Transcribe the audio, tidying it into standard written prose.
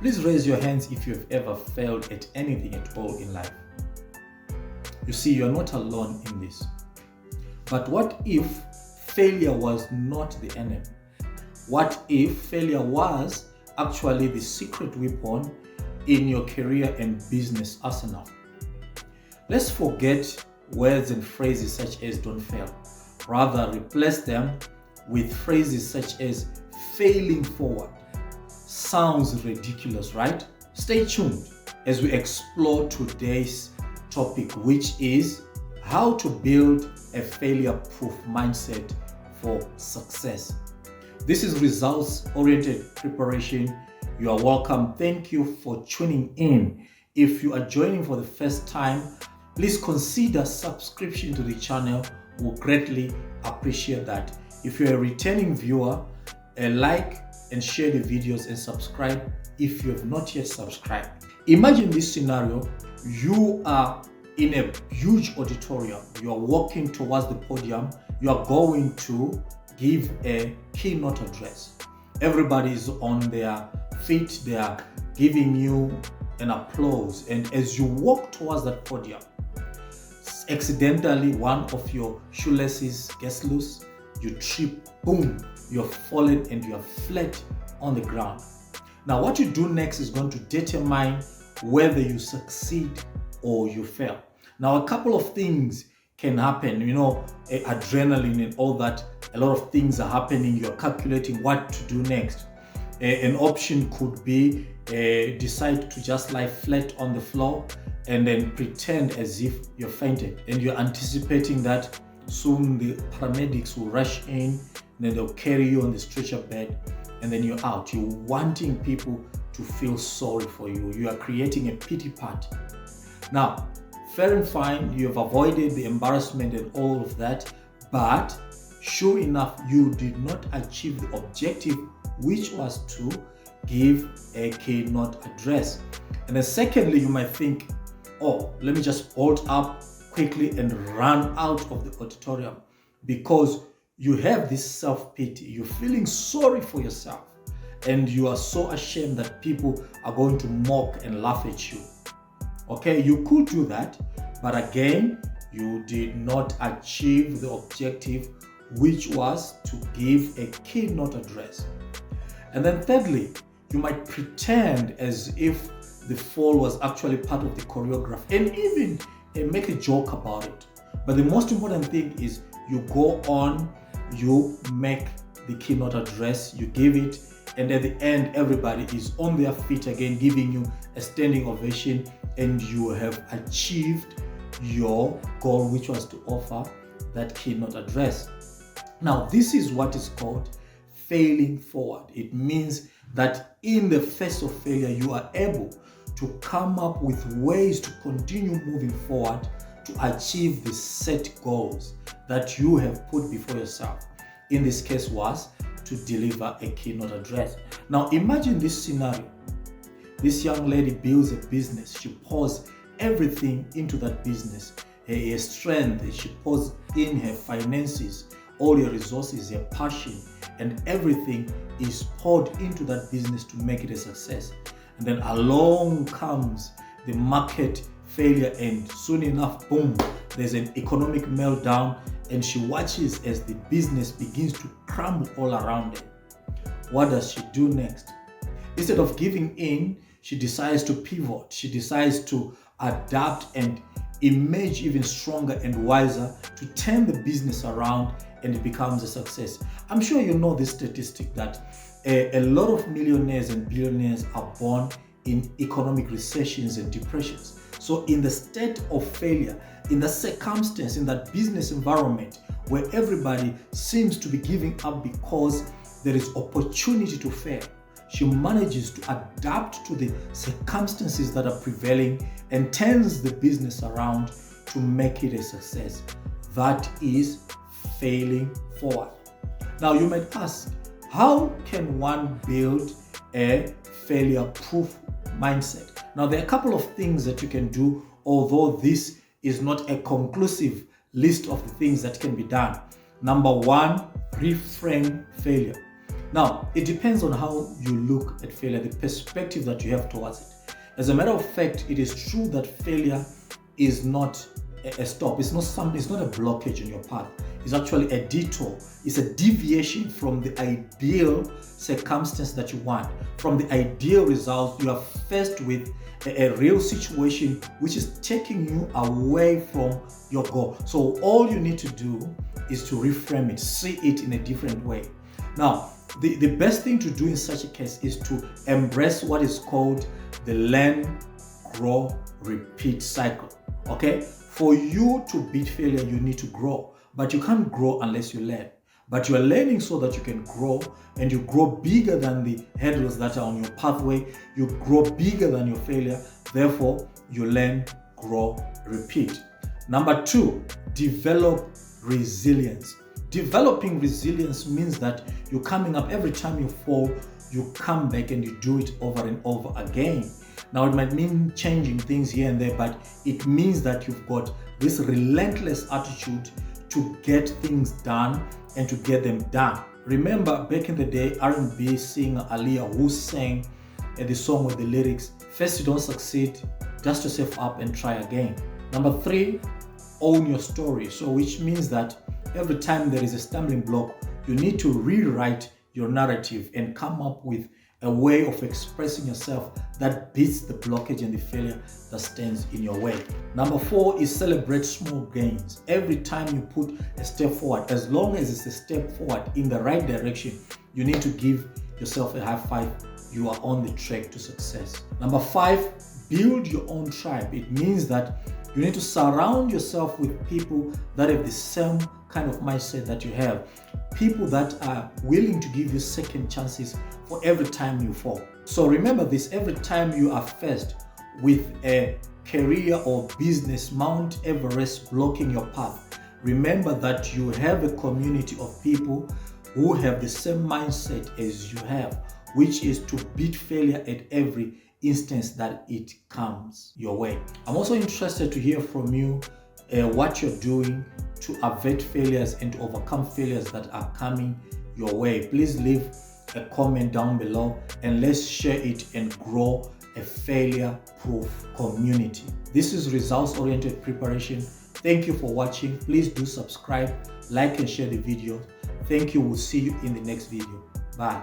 Please raise your hands if you've ever failed at anything at all in life. You see, you're not alone in this. But what if failure was not the enemy? What if failure was actually the secret weapon in your career and business arsenal? Let's forget words and phrases such as "don't fail." Rather, replace them with phrases such as "failing forward." Sounds ridiculous, right? Stay tuned as we explore today's topic, which is how to build a failure-proof mindset for success. This is results-oriented preparation. You are welcome. Thank you for tuning in. If you are joining for the first time, please consider subscription to the channel. We'll greatly appreciate that. If you're a returning viewer, like and share the videos and subscribe if you have not yet subscribed. Imagine this scenario. You are in a huge auditorium. You are walking towards the podium. You are going to give a keynote address. Everybody is on their feet. They are giving you an applause. And as you walk towards that podium, accidentally one of your shoelaces gets loose. You trip, boom, you're fallen and you're flat on the ground. Now, what you do next is going to determine whether you succeed or you fail. Now, a couple of things can happen, adrenaline and all that. A lot of things are happening. You're calculating what to do next. An option could be decide to just lie flat on the floor and then pretend as if you're fainted, and you're anticipating that soon the paramedics will rush in, and then they'll carry you on the stretcher bed, and then you're out. You're wanting people to feel sorry for you. You are creating a pity party. Now, fair and fine, you have avoided the embarrassment and all of that, but sure enough, you did not achieve the objective, which was to give a keynote address. And then secondly, you might think, oh, let me just bolt up quickly and run out of the auditorium, because you have this self-pity. You're feeling sorry for yourself, and you are so ashamed that people are going to mock and laugh at you. Okay, you could do that, but again, you did not achieve the objective, which was to give a keynote address. And then thirdly, you might pretend as if the fall was actually part of the choreography, and even make a joke about it. But the most important thing is you go on, you make the keynote address, you give it, and at the end, everybody is on their feet again, giving you a standing ovation, and you have achieved your goal, which was to offer that keynote address. Now, this is what is called failing forward. It means that in the face of failure, you are able to come up with ways to continue moving forward to achieve the set goals that you have put before yourself. In this case was to deliver a keynote address. Now imagine this scenario. This young lady builds a business. She pours everything into that business. Her strength, she pours in her finances, all her resources, her passion, and everything is poured into that business to make it a success. And then along comes the market failure, and soon enough, boom, there's an economic meltdown, and she watches as the business begins to crumble all around her. What does she do next? Instead of giving in, she decides to pivot. She decides to adapt and emerge even stronger and wiser to turn the business around, and it becomes a success. I'm sure you know this statistic that a lot of millionaires and billionaires are born in economic recessions and depressions. So in the state of failure, in the circumstance, in that business environment where everybody seems to be giving up because there is opportunity to fail, she manages to adapt to the circumstances that are prevailing and turns the business around to make it a success. That is failing forward. Now you might ask, how can one build a failure-proof mindset? Now there are a couple of things that you can do, although this is not a conclusive list of the things that can be done. Number one, reframe failure. Now, it depends on how you look at failure, the perspective that you have towards it. As a matter of fact, it is true that failure is not a stop. It's not a blockage in your path. It's actually a detour. It's a deviation from the ideal circumstance that you want, from the ideal result. You are faced with a real situation which is taking you away from your goal. So all you need to do is to reframe it, see it in a different way. Now, the best thing to do in such a case is to embrace what is called the learn, grow, repeat cycle. Okay? For you to beat failure, you need to grow. But you can't grow unless you learn. But you are learning so that you can grow, and you grow bigger than the hurdles that are on your pathway. You grow bigger than your failure. Therefore, you learn, grow, repeat. Number 2, develop resilience. Developing resilience means that you're coming up every time you fall, you come back and you do it over and over again. Now, it might mean changing things here and there, but it means that you've got this relentless attitude to get things done and to get them done. Remember, back in the day, R&B singer Aaliyah, who sang the song with the lyrics, first you don't succeed, dust yourself up and try again. Number 3, own your story. So which means that every time there is a stumbling block, you need to rewrite your narrative and come up with a way of expressing yourself that beats the blockage and the failure that stands in your way. Number 4 is celebrate small gains. Every time you put a step forward, as long as it's a step forward in the right direction, you need to give yourself a high five. You are on the track to success. Number 5, build your own tribe. It means that you need to surround yourself with people that have the same kind of mindset that you have. People that are willing to give you second chances for every time you fall. So remember this, every time you are faced with a career or business Mount Everest blocking your path, remember that you have a community of people who have the same mindset as you have, which is to beat failure at every instance that it comes your way. I'm also interested to hear from you what you're doing to avert failures and to overcome failures that are coming your way. Please leave a comment down below and let's share it and grow a failure-proof community. This is results-oriented preparation. Thank you for watching. Please do subscribe, like and share the video. Thank you. We'll see you in the next video. Bye.